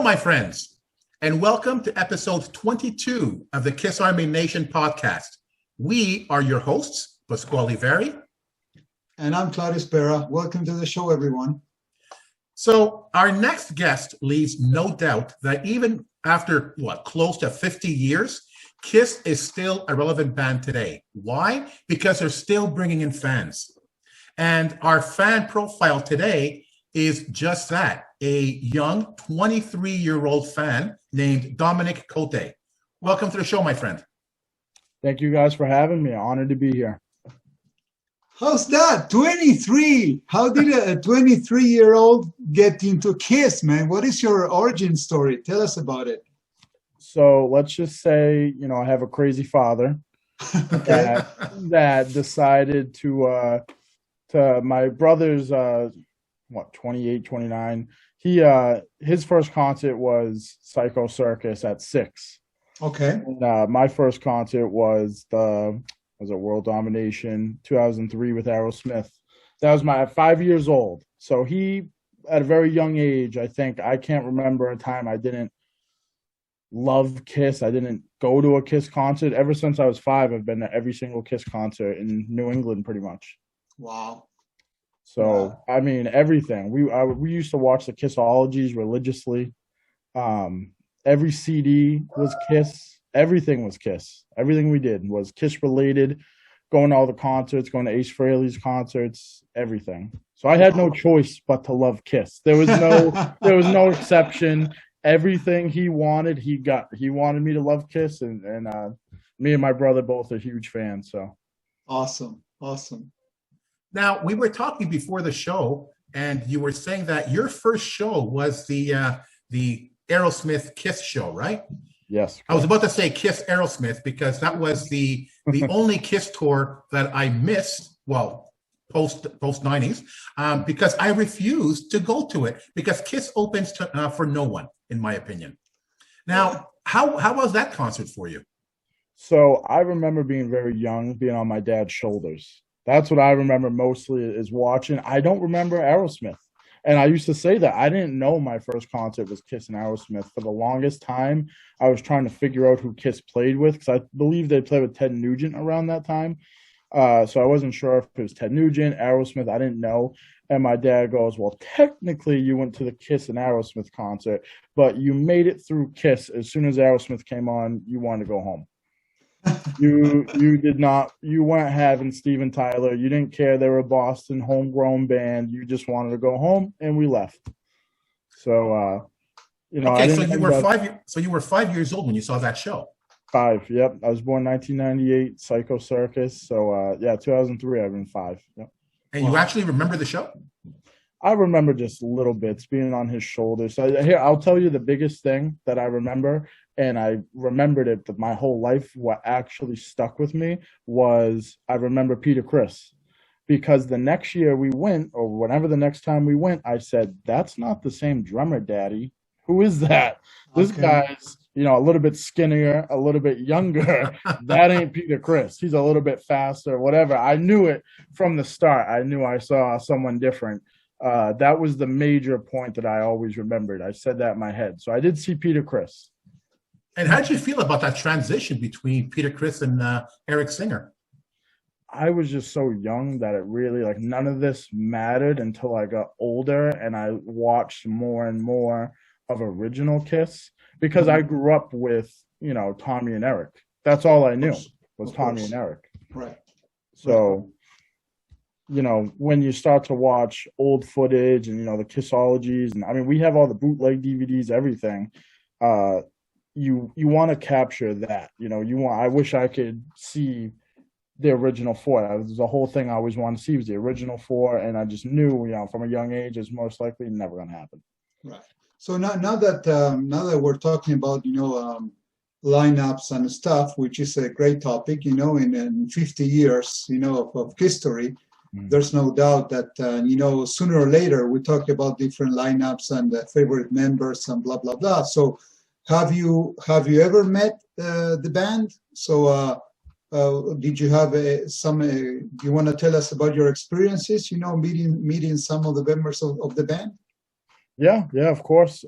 my friends, and welcome to episode 22 of the Kiss Army Nation podcast. We are your hosts, Pasquale Veri. And I'm Claudius Berra. Welcome to the show, everyone. So our next guest leaves no doubt that even after, close to 50 years, Kiss is still a relevant band today. Why? Because they're still bringing in fans. And our fan profile today is just that, a young 23-year-old fan named Dominik Cote. Welcome to the show, my friend. Thank you guys for having me. Honored to be here. How's that? 23. How did a 23-year-old get into Kiss, man? What is your origin story? Tell us about it. So let's just say, I have a crazy father Okay. that decided to my brother's 28, 29. His first concert was Psycho Circus at 6. Okay. And, my first concert was World Domination 2003 with Aerosmith. That was my 5 years old. So he, at a very young age, I can't remember a time I didn't love Kiss. I didn't go to a Kiss concert. Ever since I was 5, I've been to every single Kiss concert in New England pretty much. Wow. So, I mean, everything. We used to watch the Kissologies religiously. Every CD was Kiss. Everything was Kiss. Everything we did was Kiss related. Going to all the concerts, going to Ace Frehley's concerts, everything. So I had no choice but to love Kiss. There was no exception. Everything he wanted, he got. He wanted me to love Kiss, and me and my brother both are huge fans. So Awesome. Now, we were talking before the show, and you were saying that your first show was the Aerosmith Kiss show, right? yes, I was about to say Kiss Aerosmith because that was the only Kiss tour that I missed, post 90s, because I refused to go to it because Kiss opens for no one, in my opinion. Now, how was that concert for you? So I remember being very young, being on my dad's shoulders. That's what I remember mostly is watching. I don't remember Aerosmith. And I used to say that I didn't know my first concert was Kiss and Aerosmith. For the longest time, I was trying to figure out who Kiss played with because I believe they played with Ted Nugent around that time. So I wasn't sure if it was Ted Nugent, Aerosmith. I didn't know. And my dad goes, well, technically you went to the Kiss and Aerosmith concert, but you made it through Kiss. As soon as Aerosmith came on, you wanted to go home. You did not. You weren't having Steven Tyler. You didn't care they were a Boston homegrown band. You just wanted to go home, and we left. So, Okay, so you were 5. So you were 5 years old when you saw that show. 5. Yep, I was born 1998. Psycho Circus. So 2003. I've been 5. Yep. And you actually remember the show? I remember just little bits being on his shoulders. So here, I'll tell you the biggest thing that I remember, and I remembered it my whole life. What actually stuck with me was I remember Peter Criss, because the next year we went, or whenever the next time we went, I said, "That's not the same drummer, Daddy. Who is that? This guy's a little bit skinnier, a little bit younger. That ain't Peter Criss. He's a little bit faster, whatever." I knew it from the start. I knew I saw someone different. That was the major point that I always remembered. I said that in my head. So I did see Peter Criss. And how did you feel about that transition between Peter Criss and Eric Singer? I was just so young that it really, none of this mattered until I got older and I watched more and more of original Kiss because I grew up with, Tommy and Eric. That's all I knew was Tommy and Eric. Right. So, when you start to watch old footage and, the Kissologies, and I mean, we have all the bootleg DVDs, everything. You want to capture that, I wish I could see the original 4. That was the whole thing I always wanted to see was the original 4. And I just knew, from a young age, it's most likely never going to happen. Right. So now that we're talking about, lineups and stuff, which is a great topic, in 50 years, of history, there's no doubt that, sooner or later we talk about different lineups and favorite members and blah, blah, blah. So have you ever met the band? So did you have do you want to tell us about your experiences, meeting some of the members of the band? Yeah, yeah, of course.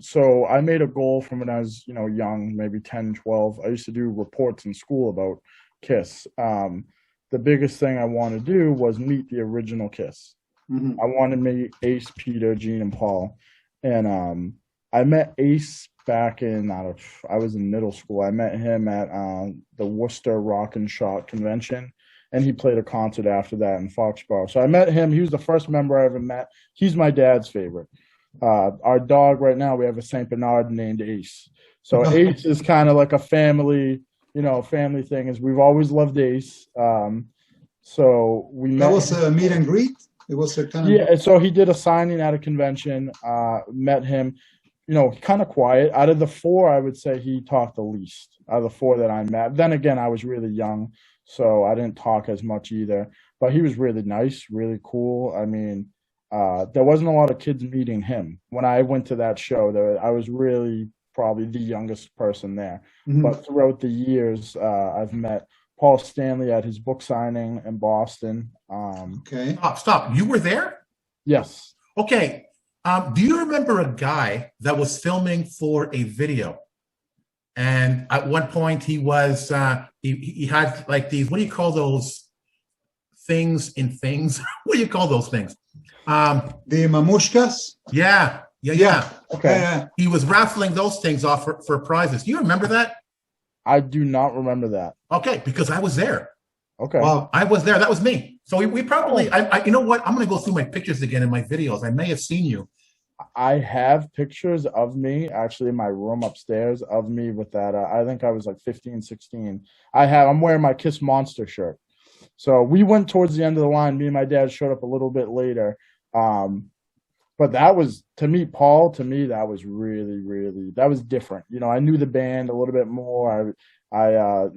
So I made a goal from when I was, young, maybe 10, 12. I used to do reports in school about Kiss. The biggest thing I wanted to do was meet the original Kiss. Mhm. I wanted to meet Ace, Peter, Gene, and Paul. And I met Ace back in, I was in middle school. I met him at the Worcester Rock and Shock convention, and he played a concert after that in Foxborough. So I met him. He was the first member I ever met. He's my dad's favorite. Our dog right now, we have a Saint Bernard named Ace. So Ace is kind of like a family, family thing. Is we've always loved Ace. So we met. That was a meet and greet. It was a kind of Yeah. So he did a signing at a convention. Met him. Kind of quiet. Out of the four, I would say he talked the least. Out of the four that I met. Then again, I was really young, so I didn't talk as much either. But he was really nice, really cool. I mean. There wasn't a lot of kids meeting him. When I went to that show, I was really probably the youngest person there. Mhm. But throughout the years, I've met Paul Stanley at his book signing in Boston. Okay. Stop. You were there? Yes. Okay. Do you remember a guy that was filming for a video? And at one point he was, he had like these, what do you call those things in things? What do you call those things? The mamushkas. Yeah. Okay. Yeah. He was raffling those things off for prizes. Do you remember that? I do not remember that. Okay, because I was there. Okay. Wow. I was there. That was me. So we probably, you know what? I'm going to go through my pictures again in my videos. I may have seen you. I have pictures of me actually in my room upstairs of me with that. I think I was like 15, 16. I'm wearing my Kiss Monster shirt. So we went towards the end of the line. Me and my dad showed up a little bit later. But that was, to meet Paul, to me, that was really, really, that was different. I knew the band a little bit more. I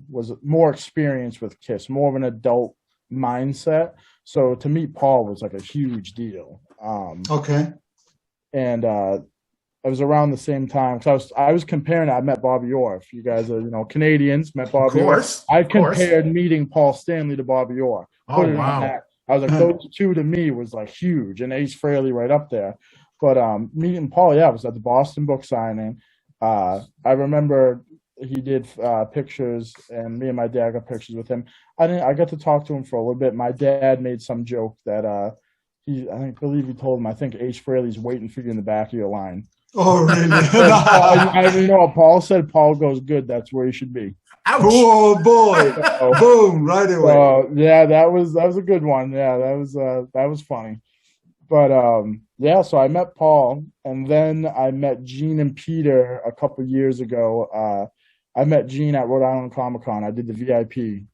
was more experienced with Kiss, more of an adult mindset. So to meet Paul was like a huge deal. Okay. And it was around the same time because I was comparing. I met Bobby Orr. If you guys are Canadians, met Bobby Orr. I compared meeting Paul Stanley to Bobby Orr. Oh wow! I was like, those two to me was like huge, and Ace Frehley right up there. But meeting Paul, I was at the Boston book signing. I remember he did pictures, and me and my dad got pictures with him. I got to talk to him for a little bit. My dad made some joke that I believe he told him, I think Ace Frehley's waiting for you in the back of your line. Oh, really? What Paul said. Paul goes, good. That's where he should be. Ouch. Oh boy! Boom! Right away. Yeah, that was a good one. Yeah, that was funny. But so I met Paul, and then I met Gene and Peter a couple years ago. I met Gene at Rhode Island Comic Con. I did the VIP.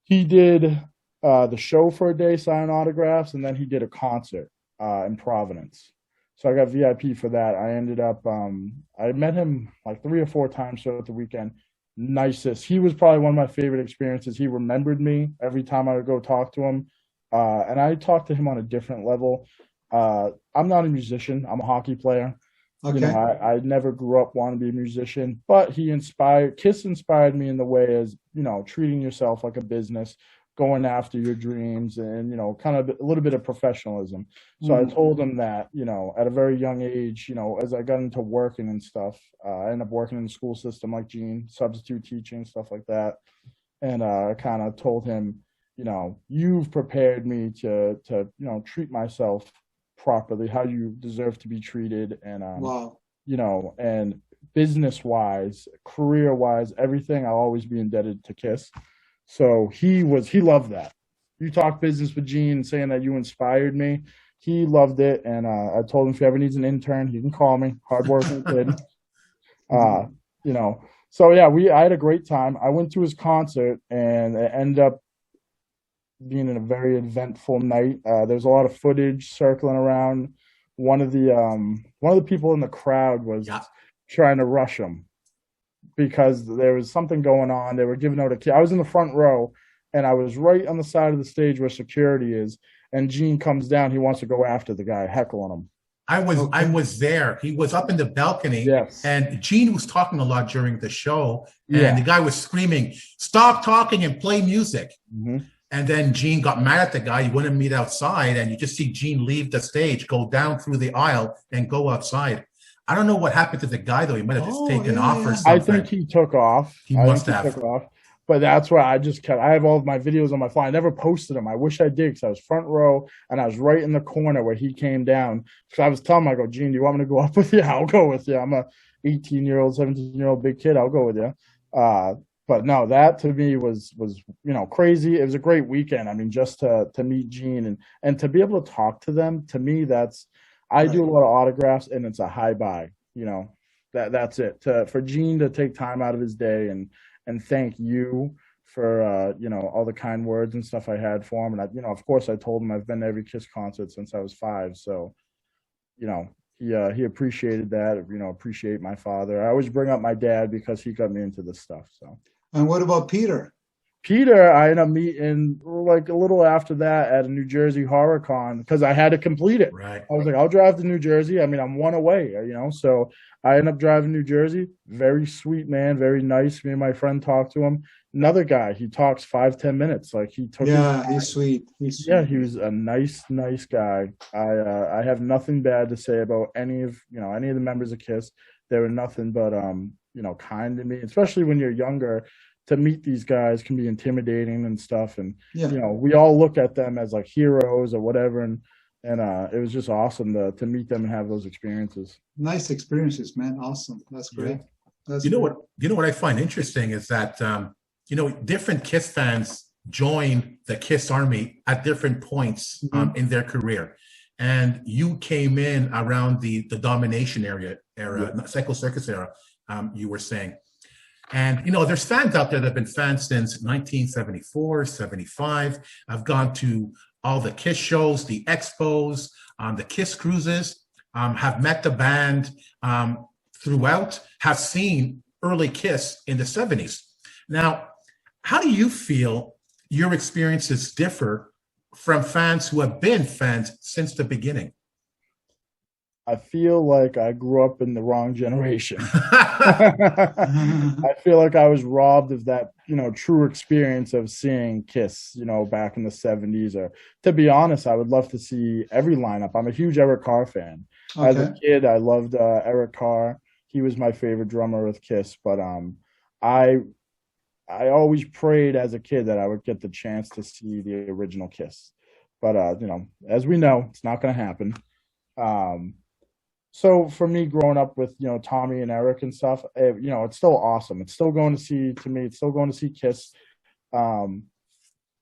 He did the show for a day, signing autographs, and then he did a concert in Providence. So I got VIP for that. I ended up, I met him like 3 or 4 times throughout the weekend. Nicest. He was probably one of my favorite experiences. He remembered me every time I would go talk to him. And I talked to him on a different level. I'm not a musician. I'm a hockey player. Okay. I never grew up wanting to be a musician, but Kiss inspired me in the way as, treating yourself like a business, going after your dreams, and kind of a little bit of professionalism. So I told him that at a very young age, as I got into working and stuff, I ended up working in the school system like Gene, substitute teaching, stuff like that. And I kind of told him, you've prepared me to treat myself properly, how you deserve to be treated. And wow. And business wise, career wise, everything, I'll always be indebted to Kiss. So he loved that. You talk business with Gene, saying that you inspired me. He loved it, and I told him if he ever needs an intern, he can call me. Hardworking kid. So yeah, I had a great time. I went to his concert, and it ended up being a very eventful night. There's a lot of footage circling around. One of the people in the crowd was trying to rush him, because there was something going on. They were giving out a key. I was in the front row, and I was right on the side of the stage where security is. And Gene comes down. He wants to go after the guy, heckling him. I was there. He was up in the balcony. Yes. And Gene was talking a lot during the show. And the guy was screaming, "Stop talking and play music." Mm-hmm. And then Gene got mad at the guy. He wouldn't meet outside, and you just see Gene leave the stage, go down through the aisle, and go outside. I don't know what happened to the guy though. He might have just taken off or something. I think he took off. He must have. Took off. But that's why I just kept. I have all of my videos on my phone. I never posted them. I wish I did because I was front row and I was right in the corner where he came down. So I was telling him, I go, Gene, do you want me to go up with you? I'll go with you. I'm a 18-year-old, 17-year-old big kid. I'll go with you. But no, that to me was crazy. It was a great weekend. I mean, just to meet Gene and to be able to talk to them. To me, I do a lot of autographs and it's a high buy. That's it. For Gene to take time out of his day and thank you for all the kind words and stuff I had for him. And of course I told him I've been to every Kiss concert since I was 5. So, he appreciated that, appreciate my father. I always bring up my dad because he got me into this stuff. So. And what about Peter? Peter, I ended up meeting like a little after that at a New Jersey Horror Con because I had to complete it. Right. I was like, I'll drive to New Jersey. I mean, I'm one away, so I ended up driving New Jersey. Very sweet man, very nice. Me and my friend talked to him. Another guy, he talks 5-10 minutes. Like he took. Yeah, he's sweet. Yeah, he was a nice guy. I have nothing bad to say about any of the members of Kiss. They were nothing but kind to me, especially when you're younger. To meet these guys can be intimidating and stuff, and we all look at them as like heroes or whatever, and it was just awesome to meet them and have those experiences. Nice experiences, man. Awesome. That's great. Yeah. You know what I find interesting is that different Kiss fans join the Kiss Army at different points in their career, and you came in around the Domination era, Psycho Circus era. You were saying. And, there's fans out there that have been fans since 1974, 75. I've gone to all the Kiss shows, the expos, the Kiss cruises, have met the band throughout, have seen early Kiss in the 70s. Now, how do you feel your experiences differ from fans who have been fans since the beginning? I feel like I grew up in the wrong generation. I feel like I was robbed of that, true experience of seeing Kiss, back in the 70s. Or to be honest, I would love to see every lineup. I'm a huge Eric Carr fan. Okay. As a kid, I loved Eric Carr. He was my favorite drummer with Kiss. But I always prayed as a kid that I would get the chance to see the original Kiss. But, as we know, it's not going to happen. So for me, growing up with Tommy and Eric and stuff, it's still awesome. It's still going to see Kiss.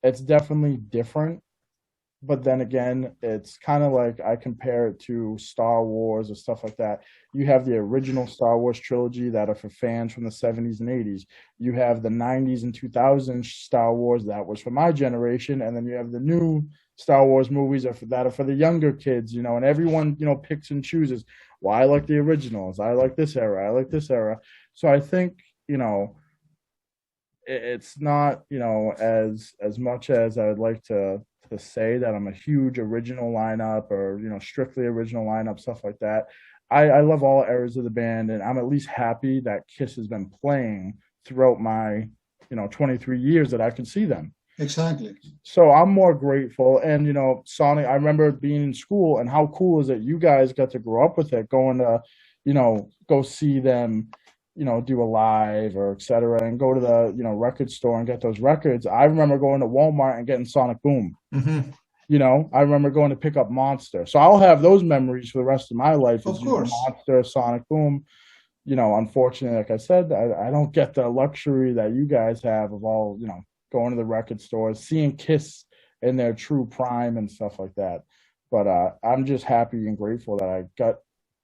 It's definitely different, but then again, it's kind of like I compare it to Star Wars or stuff like that. You have the original Star Wars trilogy that are for fans from the 70s and 80s. You have the 90s and 2000s Star Wars that was for my generation, and then you have the new Star Wars movies that are for the younger kids, and everyone, picks and chooses. Well, I like the originals. I like this era. I like this era. So I think, it's not, as much as I would like to say that I'm a huge original lineup or, strictly original lineup, stuff like that. I love all eras of the band, and I'm at least happy that Kiss has been playing throughout my, 23 years that I could see them. Exactly. So I'm more grateful. And, Sonic, I remember being in school, and how cool is it you guys got to grow up with it, going to, go see them, do a live or et cetera, and go to the, record store and get those records. I remember going to Walmart and getting Sonic Boom. Mm-hmm. I remember going to pick up Monster. So I'll have those memories for the rest of my life. Of course. Monster, Sonic Boom. Unfortunately, like I said, I don't get the luxury that you guys have of all, going to the record stores, seeing Kiss in their true prime and stuff like that. But I'm just happy and grateful that I got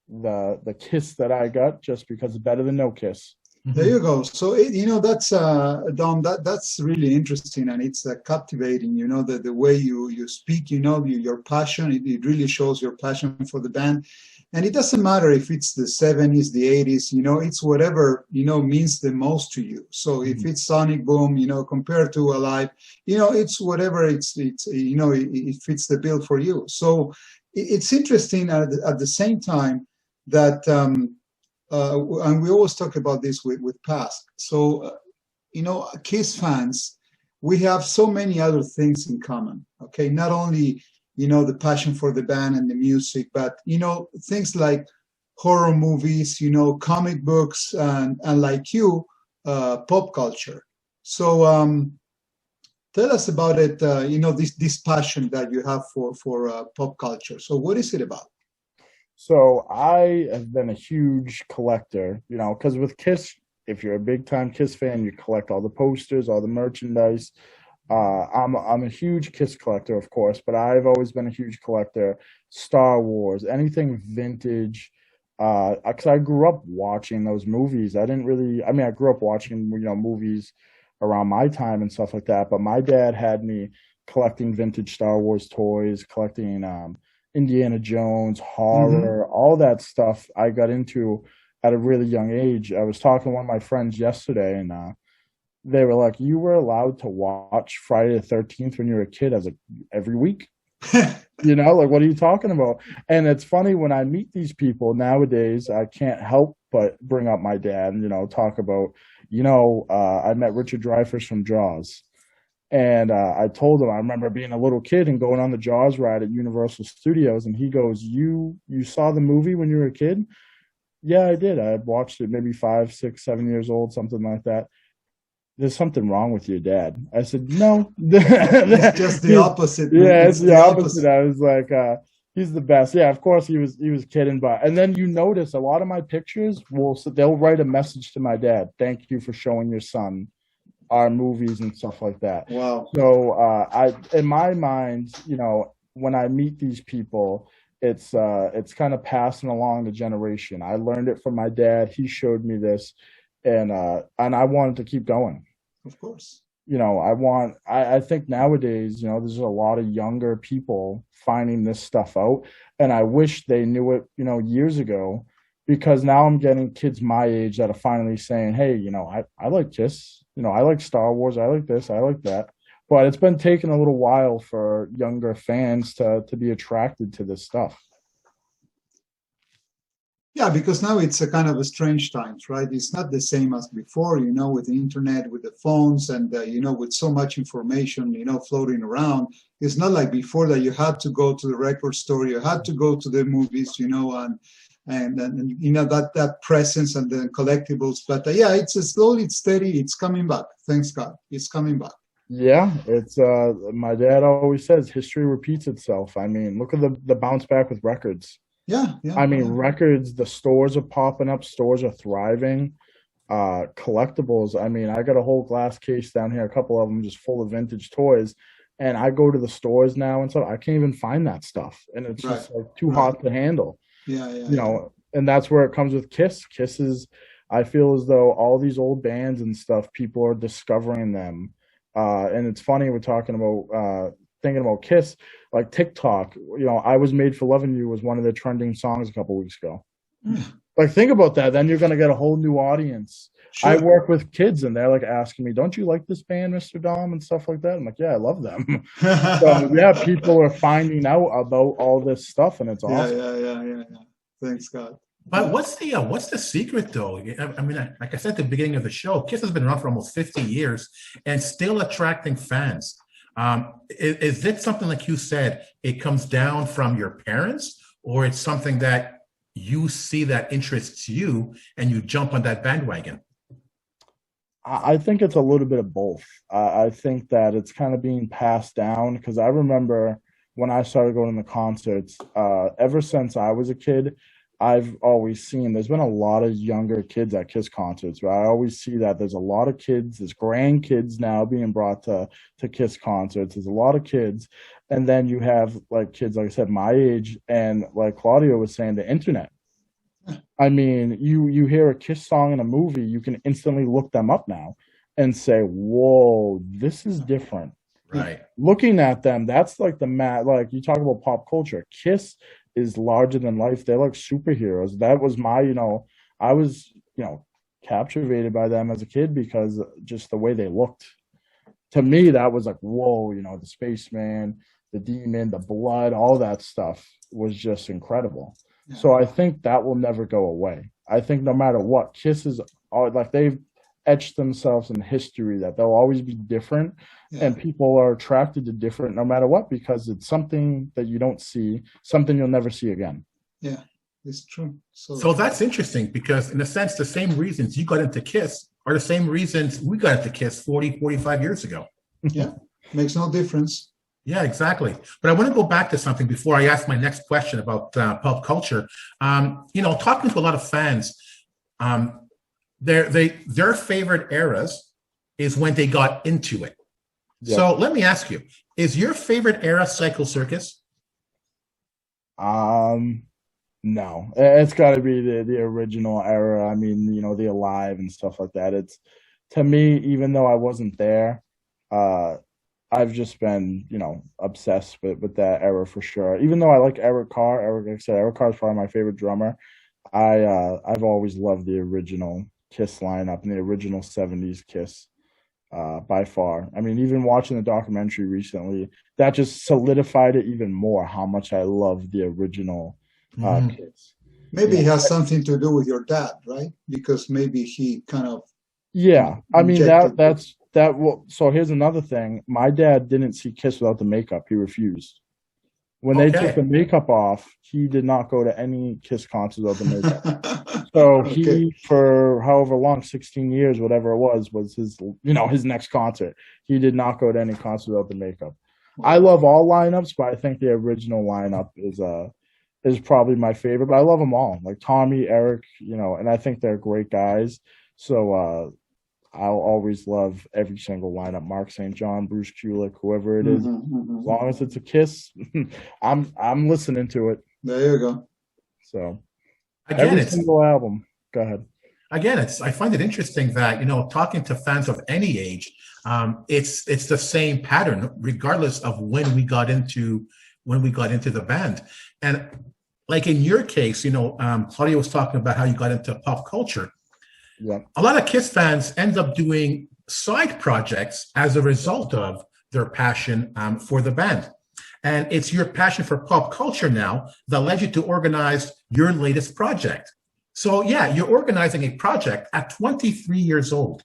the Kiss that I got, just because it's better than no Kiss. There you go. So that's Dom. That's really interesting, and it's captivating. The way you speak. Your passion. It really shows your passion for the band. And it doesn't matter if it's the 70s, the 80s, it's whatever, means the most to you. So if it's Sonic Boom, compared to Alive, it's whatever, it fits the bill for you. So it's interesting at the same time that, and we always talk about this with past. So, Kiss fans we have so many other things in common. Okay, not only the passion for the band and the music, but things like horror movies, comic books, and like you, pop culture. So tell us about it. This passion that you have for pop culture. So what is it about? So I have been a huge collector, because with Kiss, if you're a big time Kiss fan, you collect all the posters, all the merchandise. I'm a huge Kiss collector, of course, but I've always been a huge collector. Star Wars, anything vintage. Because I grew up watching those movies. I grew up watching movies around my time and stuff like that. But my dad had me collecting vintage Star Wars toys, collecting Indiana Jones, horror, all that stuff I got into at a really young age. I was talking to one of my friends yesterday, and they were like, "You were allowed to watch Friday the 13th when you were a kid?" I was like, "Every week." Like, what are you talking about? And it's funny when I meet these people nowadays, I can't help but bring up my dad and, talk about, I met Richard Dreyfuss from Jaws. And I told him, I remember being a little kid and going on the Jaws ride at Universal Studios. And he goes, you saw the movie when you were a kid? Yeah, I did. I watched it maybe 5, 6, 7 years old, something like that. There's something wrong with your dad. I said, no. It's just the opposite. Yeah, it's the opposite. I was like, he's the best. Yeah, of course he was kidding, but and then you notice a lot of my pictures they'll write a message to my dad. Thank you for showing your son our movies and stuff like that. Wow. So I in my mind, when I meet these people, it's kind of passing along the generation. I learned it from my dad. He showed me this. And I wanted to keep going. Of course. I think nowadays, there's a lot of younger people finding this stuff out. And I wish they knew it, years ago, because now I'm getting kids my age that are finally saying, hey, I like Kiss, I like Star Wars, I like this, I like that. But it's been taking a little while for younger fans to be attracted to this stuff. Yeah, because now it's a kind of a strange times, right? It's not the same as before, with the internet, with the phones, and with so much information, floating around. It's not like before that you had to go to the record store, you had to go to the movies, and that presence and the collectibles. But yeah, it's slowly, it's steady, it's coming back. Thanks God, it's coming back. Yeah, it's my dad always says history repeats itself. I mean, look at the bounce back with records. Yeah. I mean, records, the stores are popping up, stores are thriving. Collectibles, I mean, I got a whole glass case down here, a couple of them just full of vintage toys. And I go to the stores now and stuff, I can't even find that stuff. And it's just like too hot to handle. Yeah. And that's where it comes with Kiss. Kiss is, I feel as though all these old bands and stuff, people are discovering them. And it's funny, we're talking about thinking about Kiss, like TikTok, I Was Made for Loving You was one of the trending songs a couple weeks ago. Like, think about that. Then you're going to get a whole new audience. Sure. I work with kids and they're like asking me, don't you like this band, Mr. Dom, and stuff like that? I'm like, yeah, I love them. So yeah, people are finding out about all this stuff and it's awesome. Yeah. Thanks God. But what's the secret though? I mean, like I said at the beginning of the show, Kiss has been around for almost 50 years and still attracting fans. Is it something like you said, it comes down from your parents, or it's something that you see that interests you and you jump on that bandwagon? I think it's a little bit of both. I think that it's kind of being passed down because I remember when I started going to the concerts, ever since I was a kid, I've always seen there's been a lot of younger kids at Kiss concerts. But I always see that there's a lot of kids, there's grandkids now being brought to Kiss concerts. There's a lot of kids. And then you have like kids, like I said, my age, and like Claudio was saying, the internet. I mean, you hear a Kiss song in a movie, you can instantly look them up now and say, whoa, this is different. Right. Looking at them, that's like like you talk about pop culture. Kiss is larger than life. They're like superheroes. That was my, I was, captivated by them as a kid because just the way they looked. To me, that was like, whoa, the spaceman, the demon, the blood, all that stuff was just incredible. Yeah. So I think that will never go away. I think no matter what, Kiss is like etched themselves in history that they'll always be different, and people are attracted to different no matter what, because it's something that you don't see, something you'll never see again. Yeah, it's true. So that's interesting, because in a sense, the same reasons you got into Kiss are the same reasons we got into Kiss 40, 45 years ago. Yeah, makes no difference. Yeah, exactly. But I want to go back to something before I ask my next question about pop culture. Talking to a lot of fans, their favorite eras is when they got into it. Yep. So let me ask you, is your favorite era Psycho Circus? No, it's got to be the original era. I mean, the Alive and stuff like that. It's, to me, even though I wasn't there, I've just been, obsessed with that era for sure. Even though I like Eric Carr, like I said, Eric Carr is probably my favorite drummer. I've always loved the original Kiss lineup and the original 70s Kiss by far. I mean, even watching the documentary recently, that just solidified it even more, how much I love the original Kiss. Maybe it has something to do with your dad, right? Because maybe he kind of... Yeah, I mean, so here's another thing. My dad didn't see Kiss without the makeup. He refused. When they took the makeup off, he did not go to any Kiss concerts without the makeup. So he, for however long, 16 years, whatever it was his, his next concert. He did not go to any concert without the makeup. I love all lineups, but I think the original lineup is probably my favorite. But I love them all, like Tommy, Eric, and I think they're great guys. So I'll always love every single lineup. Mark St. John, Bruce Kulick, whoever it is. As long as it's a Kiss, I'm listening to it. There you go. So again, every single album. Go ahead. Again, I find it interesting that, talking to fans of any age, it's the same pattern, regardless of when we got into the band. And like in your case, Claudia was talking about how you got into pop culture. Yeah. A lot of Kiss fans end up doing side projects as a result of their passion for the band. And it's your passion for pop culture now that led you to organize your latest project. So yeah, you're organizing a project at 23 years old.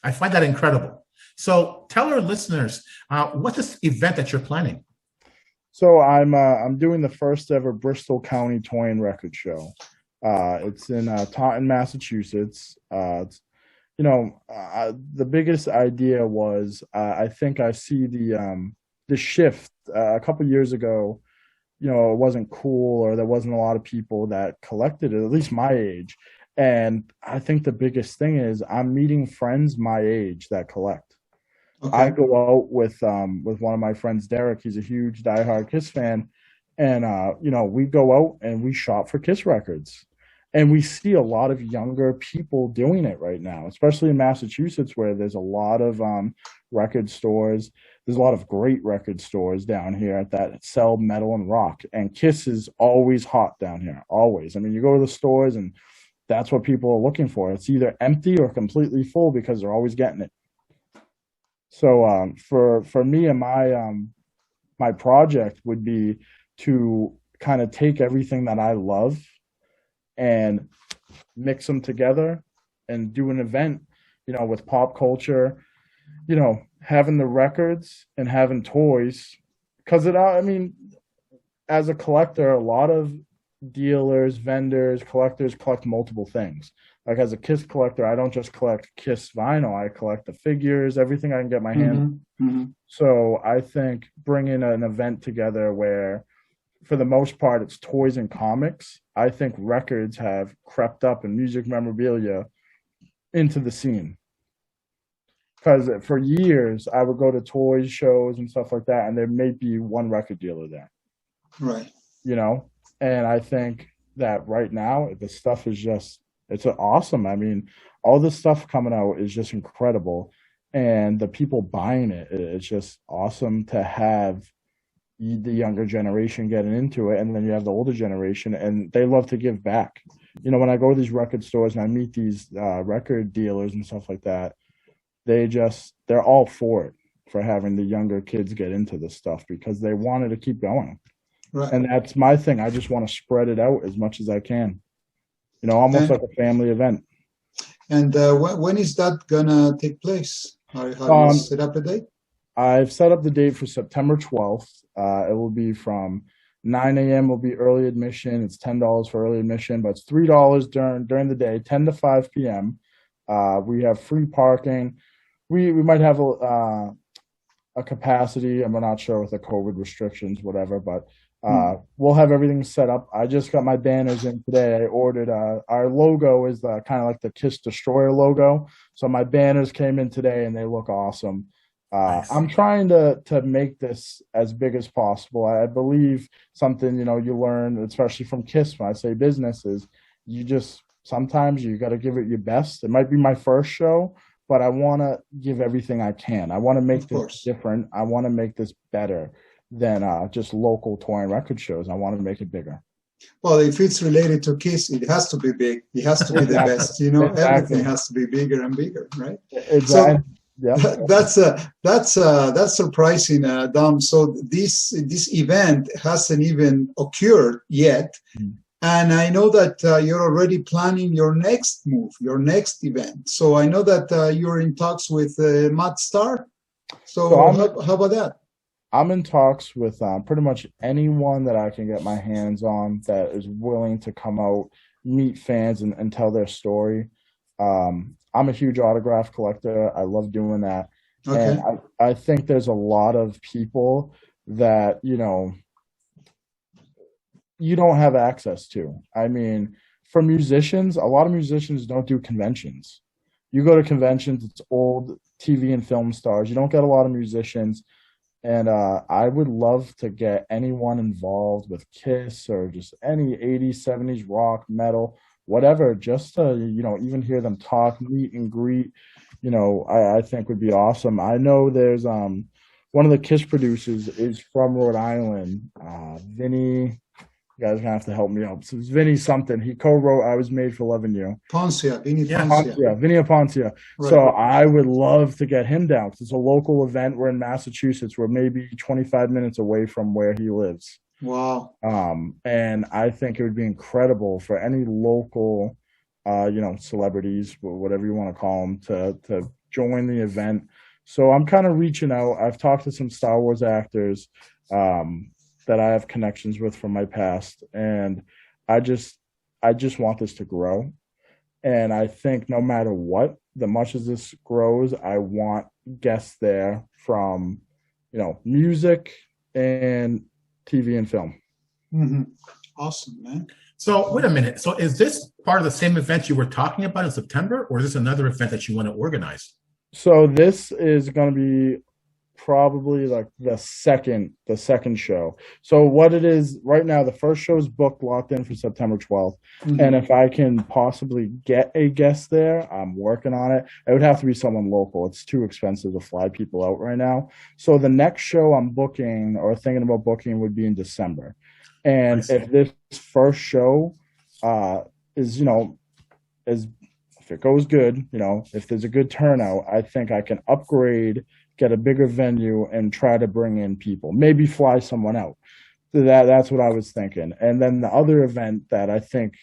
I find that incredible. So tell our listeners, what's this event that you're planning? So I'm doing the first ever Bristol County Toy and Record Show. It's in Taunton, Massachusetts. The biggest idea was I think I see the shift a couple years ago. It wasn't cool, or there wasn't a lot of people that collected it, at least my age. And I think the biggest thing is I'm meeting friends my age that collect. Okay. I go out with one of my friends, Derek. He's a huge diehard Kiss fan. And, we go out and we shop for Kiss records. And we see a lot of younger people doing it right now, especially in Massachusetts, where there's a lot of record stores. There's a lot of great record stores down here that sell metal and rock. And Kiss is always hot down here, always. I mean, you go to the stores and that's what people are looking for. It's either empty or completely full because they're always getting it. So for me and my project would be to kind of take everything that I love and mix them together and do an event, with pop culture, having the records and having toys. Because as a collector, a lot of dealers, vendors, collectors collect multiple things. Like as a Kiss collector, I don't just collect Kiss vinyl. I collect the figures, everything I can get my hand on. Mm-hmm. So I think bringing an event together where, for the most part, it's toys and comics. I think records have crept up and music memorabilia into the scene. Because for years, I would go to toys shows and stuff like that, and there may be one record dealer there. Right. And I think that right now, the stuff is it's awesome. I mean, all this stuff coming out is just incredible. And the people buying it, it's just awesome to have the younger generation getting into it, and then you have the older generation, and they love to give back. When I go to these record stores and I meet these record dealers and stuff like that, they're all for it, for having the younger kids get into this stuff because they wanted to keep going. Right. And that's my thing. I just want to spread it out as much as I can, almost like a family event. And when is that gonna take place? Have you set up a date? I've set up the date for September 12th. It will be from 9 a.m. will be early admission. It's $10 for early admission, but it's $3 during the day, 10 to 5 p.m. We have free parking. We might have a capacity, and we're not sure with the COVID restrictions, whatever, but we'll have everything set up. I just got my banners in today. I ordered our logo is kind of like the Kiss Destroyer logo. So my banners came in today and they look awesome. Nice. I'm trying to make this as big as possible. I believe something, you learn, especially from Kiss, when I say business, is sometimes you got to give it your best. It might be my first show, but I want to give everything I can. I want to make this different. I want to make this better than just local touring record shows. I want to make it bigger. Well, if it's related to Kiss, it has to be big. It has to be the best. Exactly. Everything has to be bigger and bigger, right? Exactly. So, yeah. That's surprising, Dom. So this event hasn't even occurred yet. And I know that you're already planning your next move, your next event. So I know that you're in talks with Matt Starr. So how about that? I'm in talks with pretty much anyone that I can get my hands on that is willing to come out, meet fans, and tell their story. I'm a huge autograph collector. I love doing that. Okay. And I think there's a lot of people that, you don't have access to. I mean, for musicians, a lot of musicians don't do conventions. You go to conventions, it's old TV and film stars. You don't get a lot of musicians. And I would love to get anyone involved with Kiss or just any 80s, 70s rock, metal, whatever, just to, even hear them talk, meet and greet, I think would be awesome. I know there's one of the Kiss producers is from Rhode Island, Vinny. You guys are gonna have to help me out. So it's Vinny something. He co-wrote "I Was Made for Loving You." Vinny Poncia. Right. So I would love to get him down. It's a local event. We're in Massachusetts. We're maybe 25 minutes away from where he lives. Wow. And I think it would be incredible for any local, celebrities, whatever you want to call them, to join the event. So I'm kind of reaching out. I've talked to some Star Wars actors that I have connections with from my past, and I just want this to grow. And I think no matter what, the much as this grows, I want guests there from, music and TV and film. Mm-hmm. Awesome, man. So wait a minute. So is this part of the same event you were talking about in September, or is this another event that you want to organize? So this is going to be probably like the second show. So what it is right now, the first show is booked, locked in for September 12th. Mm-hmm. And if I can possibly get a guest there, I'm working on it. It would have to be someone local. It's too expensive to fly people out right now. So the next show I'm booking or thinking about booking would be in December. And if this first show is, if it goes good, if there's a good turnout, I think I can upgrade, get a bigger venue, and try to bring in people. Maybe fly someone out. That's what I was thinking. And then the other event that I think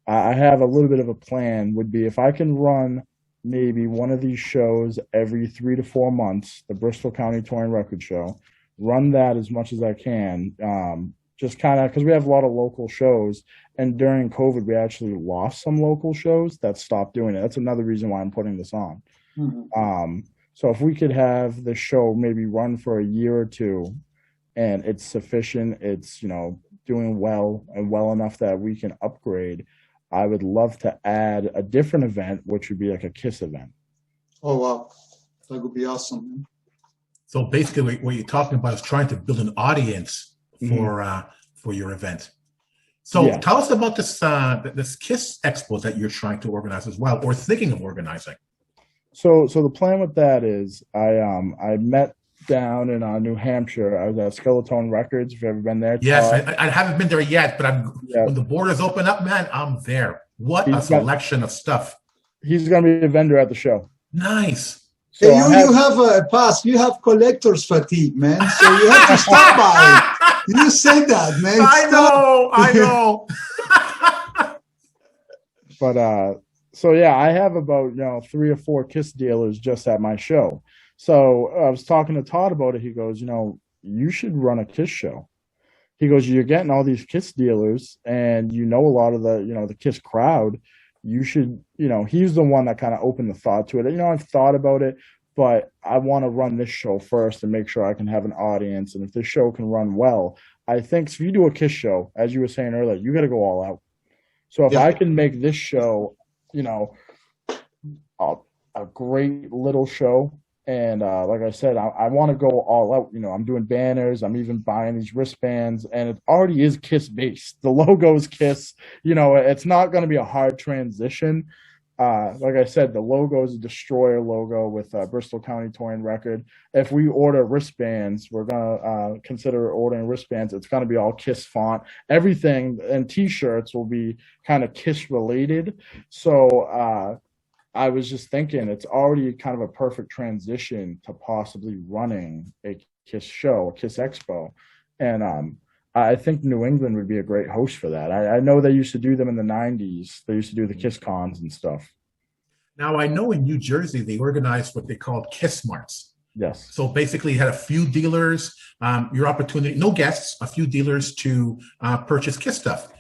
I have a little bit of a plan would be if I can run maybe one of these shows every 3 to 4 months, the Bristol County Touring Record Show, run that as much as I can. Just kind of because we have a lot of local shows, and during COVID, we actually lost some local shows that stopped doing it. That's another reason why I'm putting this on. Mm-hmm. So if we could have the show maybe run for a year or two, and it's sufficient, it's doing well and well enough that we can upgrade, I would love to add a different event, which would be like a Kiss event. Oh wow, that would be awesome, man. So basically, what you're talking about is trying to build an audience for your event. So tell us about this Kiss Expo that you're trying to organize as well, or thinking of organizing. So the plan with that is I met down in New Hampshire. I was at Skeleton Records. If you've ever been there? Yes, I haven't been there yet, but when the borders open up, man, I'm there. What a selection of stuff. He's going to be a vendor at the show. Nice. So you have a pass. You have collector's fatigue, man. So you have to stop by. You say that, man. I know. But So yeah, I have about 3 or 4 Kiss dealers just at my show. So I was talking to Todd about it. He goes, you should run a Kiss show. He goes, you're getting all these Kiss dealers, and a lot of the Kiss crowd. You should, he's the one that kind of opened the thought to it. I've thought about it, but I want to run this show first and make sure I can have an audience. And if this show can run well, I think if you do a Kiss show, as you were saying earlier, you got to go all out. So if I can make this show, you know, a great little show. And like I said, I want to go all out. I'm doing banners. I'm even buying these wristbands, and it already is Kiss based. The logo is Kiss. It's not going to be a hard transition. Like I said, the logo is a Destroyer logo with Bristol County Touring Record. If we order wristbands, we're gonna consider ordering wristbands. It's gonna be all Kiss font. Everything and T-shirts will be kind of Kiss related. So I was just thinking it's already kind of a perfect transition to possibly running a Kiss show, a Kiss Expo. And I think New England would be a great host for that. I know they used to do them in the 90s. They used to do the Kiss cons and stuff. Now, I know in New Jersey, they organized what they called Kiss Marts. Yes. So basically, you had a few dealers, your opportunity, no guests, a few dealers to purchase Kiss stuff.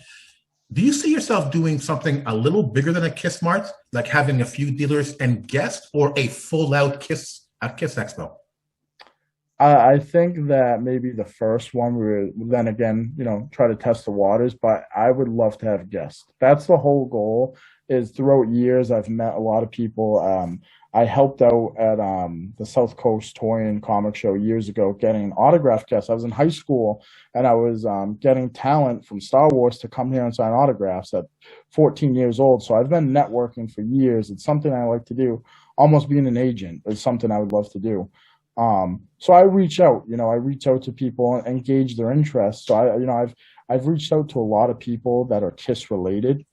Do you see yourself doing something a little bigger than a Kiss Mart, like having a few dealers and guests, or a full-out Kiss Expo? I think that maybe the first one we would then again, try to test the waters, but I would love to have guests. That's the whole goal. Is throughout years I've met a lot of people. I helped out at the South Coast Toy and Comic Show years ago getting autograph guests. I was in high school and I was getting talent from Star Wars to come here and sign autographs at 14 years old. So I've been networking for years. It's something I like to do. Almost being an agent is something I would love to do. So I reach out, to people and engage their interest. So I've reached out to a lot of people that are Kiss related,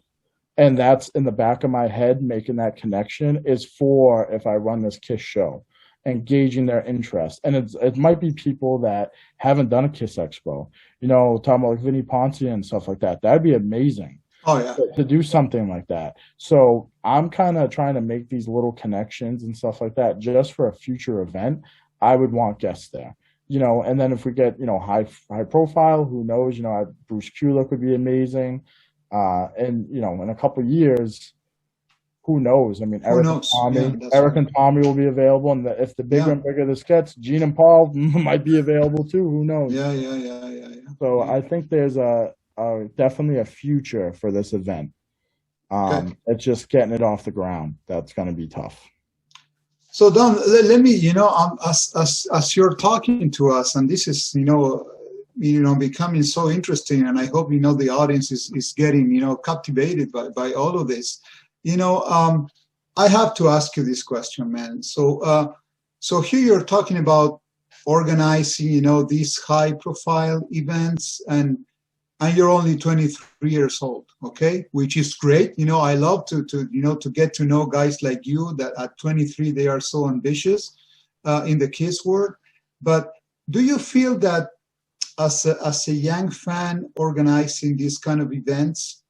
and that's in the back of my head, making that connection is for if I run this Kiss show, engaging their interest. And it might be people that haven't done a Kiss Expo, talking about like Vinny Ponce and stuff like that. That'd be amazing. Oh yeah. To do something like that. So I'm kind of trying to make these little connections and stuff like that just for a future event. I would want guests there, and then if we get, high profile, who knows, Bruce Kulick would be amazing. And, in a couple of years, who knows? I mean, Eric and Tommy will be available. And if the bigger and bigger this gets, Gene and Paul might be available too. Who knows? Yeah. So I think there's definitely a future for this event. It's just getting it off the ground. That's going to be tough. So Don, let me, as you're talking to us, and this is, becoming so interesting, and I hope the audience is getting captivated by all of this. I have to ask you this question, man. So here you're talking about organizing these high profile events, and you're only 23 years old, okay, which is great. I love to get to know guys like you that at 23 they are so ambitious in the Kiss world. But do you feel that as a young fan organizing these kind of events,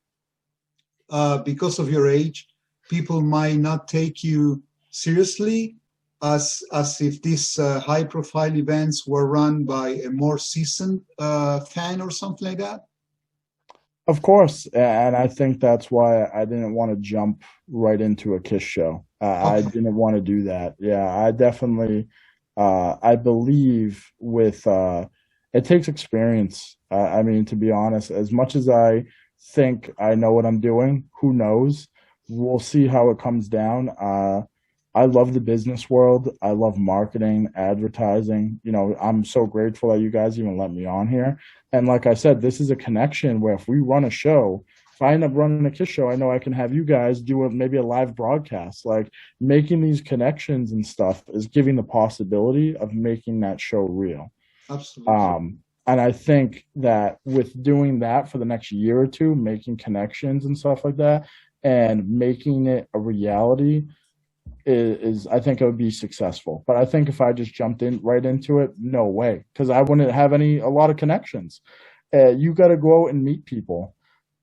because of your age, people might not take you seriously as if these high profile events were run by a more seasoned fan or something like that? Of course, and I think that's why I didn't want to jump right into a Kiss show. I didn't want to do that. Yeah, I definitely, I believe with, it takes experience. I mean, to be honest, as much as I think I know what I'm doing, who knows? We'll see how it comes down. I love the business world. I love marketing, advertising. I'm so grateful that you guys even let me on here. And like I said, this is a connection where if we run a show, if I end up running a Kiss show, I know I can have you guys do maybe a live broadcast. Like making these connections and stuff is giving the possibility of making that show real. Absolutely. And I think that with doing that for the next year or two, making connections and stuff like that, and making it a reality, is I think it would be successful. But I think if I just jumped right into it, no way, because I wouldn't have a lot of connections. You got to go out and meet people,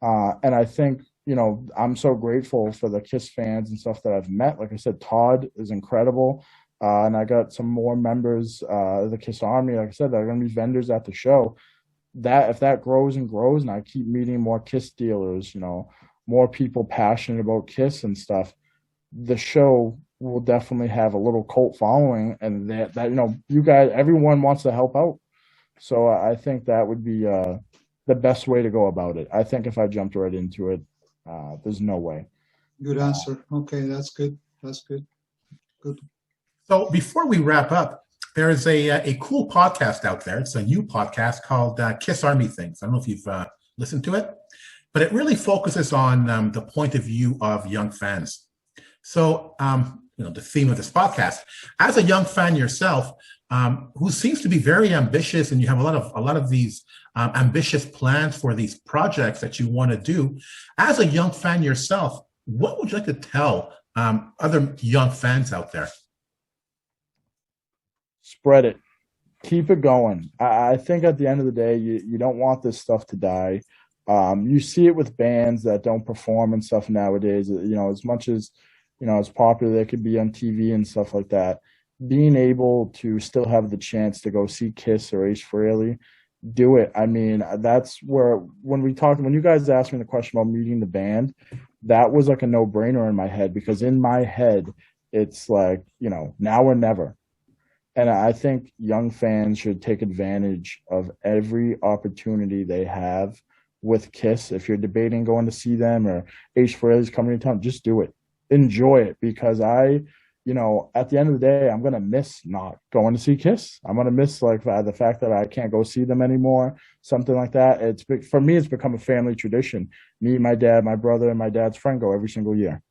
and I think I'm so grateful for the Kiss fans and stuff that I've met. Like I said, Todd is incredible. And I got some more members of the Kiss Army, like I said, that are going to be vendors at the show. That if that grows and grows, and I keep meeting more Kiss dealers, more people passionate about Kiss and stuff, the show will definitely have a little cult following, and that you guys, everyone wants to help out. So I think that would be the best way to go about it. I think if I jumped right into it, there's no way. Good answer. Okay, that's good. That's good. Good. So before we wrap up, there is a cool podcast out there. It's a new podcast called Kiss Army Things. I don't know if you've listened to it, but it really focuses on the point of view of young fans. So, the theme of this podcast, as a young fan yourself, who seems to be very ambitious, and you have a lot of these ambitious plans for these projects that you want to do. As a young fan yourself, what would you like to tell other young fans out there? Spread it. Keep it going. I think at the end of the day, you don't want this stuff to die. You see it with bands that don't perform and stuff nowadays. As much as as popular they could be on TV and stuff like that, being able to still have the chance to go see Kiss or Ace Frehley, do it. I mean, that's where when you guys asked me the question about meeting the band, that was like a no-brainer in my head, because in my head it's like, now or never. And I think young fans should take advantage of every opportunity they have with Kiss. If you're debating going to see them or Ace Frehley's coming to town, just do it. Enjoy it, because at the end of the day, I'm going to miss not going to see Kiss. I'm going to miss the fact that I can't go see them anymore, something like that. For me, it's become a family tradition. Me, my dad, my brother, and my dad's friend go every single year.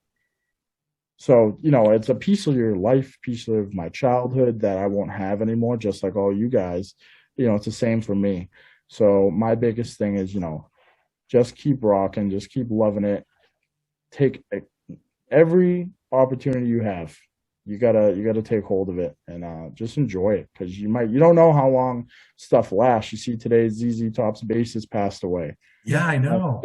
So, it's a piece of your life, piece of my childhood that I won't have anymore, just like all you guys. It's the same for me. So my biggest thing is, just keep rocking, just keep loving it. Take every opportunity you have. You gotta take hold of it and just enjoy it, because you don't know how long stuff lasts. You see, today ZZ Top's bassist passed away. Yeah, I know.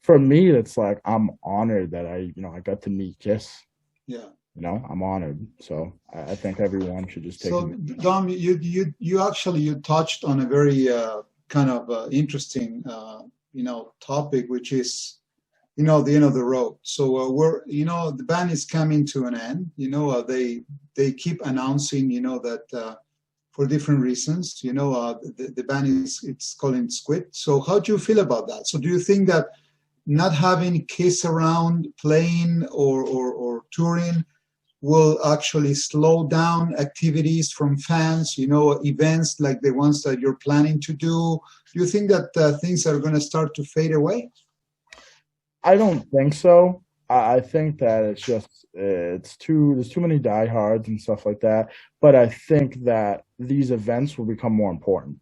For me, it's like I'm honored that I got to meet Kiss. Yeah. I'm honored. So I think everyone should just take. So, Dom, you touched on a very kind of interesting topic, which is the end of the road. So we're the band is coming to an end. They keep announcing that for different reasons. The band it's calling Squid. So how do you feel about that? So do you think that not having Kiss around playing or touring will actually slow down activities from fans, events like the ones that you're planning to do? Do you think that things are going to start to fade away? I don't think so. I think that there's too many diehards and stuff like that. But I think that these events will become more important.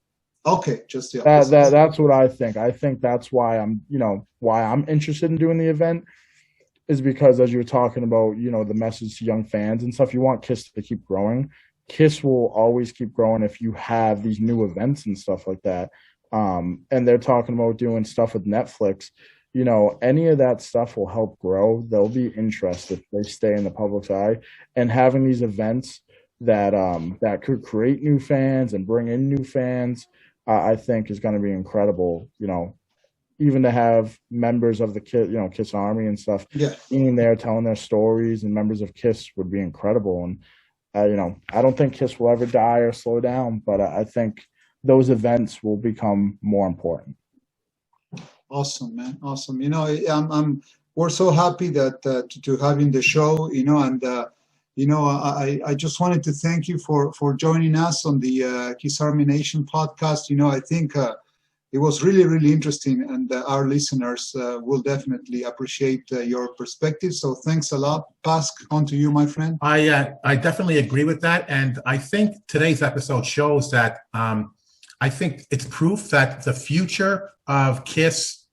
Okay, just the opposite. That's what I think. I think that's why I'm interested in doing the event, is because, as you were talking about, the message to young fans and stuff, you want Kiss to keep growing. Kiss will always keep growing if you have these new events and stuff like that. And they're talking about doing stuff with Netflix. Any of that stuff will help grow. They'll be interested if they stay in the public's eye, and having these events that could create new fans and bring in new fans, I think is going to be incredible. Even to have members of the Kiss Army and stuff being there telling their stories, and members of Kiss would be incredible. And I don't think Kiss will ever die or slow down, but I think those events will become more important. Awesome, man. Awesome. We're so happy that to having the show, and I just wanted to thank you for joining us on the Kiss Army Nation podcast. I think it was really, really interesting, and our listeners will definitely appreciate your perspective. So thanks a lot. Pass on to you, my friend. I definitely agree with that, and I think today's episode shows that I think it's proof that the future of Kiss,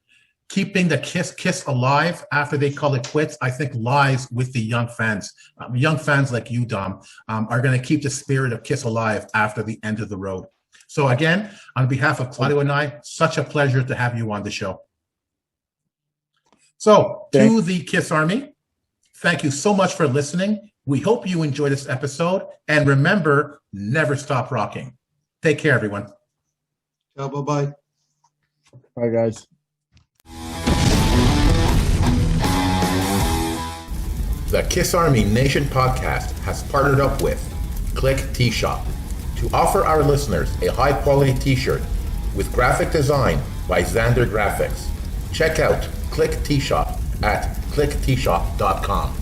keeping the Kiss alive after they call it quits, I think lies with the young fans. Young fans like you, Dom, are going to keep the spirit of Kiss alive after the end of the road. So again, on behalf of Claudio and I, such a pleasure to have you on the show. So, to the KISS Army, thank you so much for listening. We hope you enjoyed this episode. And remember, never stop rocking. Take care, everyone. Ciao, bye-bye. Bye, guys. The KISS Army Nation podcast has partnered up with Click T-Shop to offer our listeners a high-quality t-shirt with graphic design by Xander Graphics. Check out Click T-Shop at clickteeshop.com.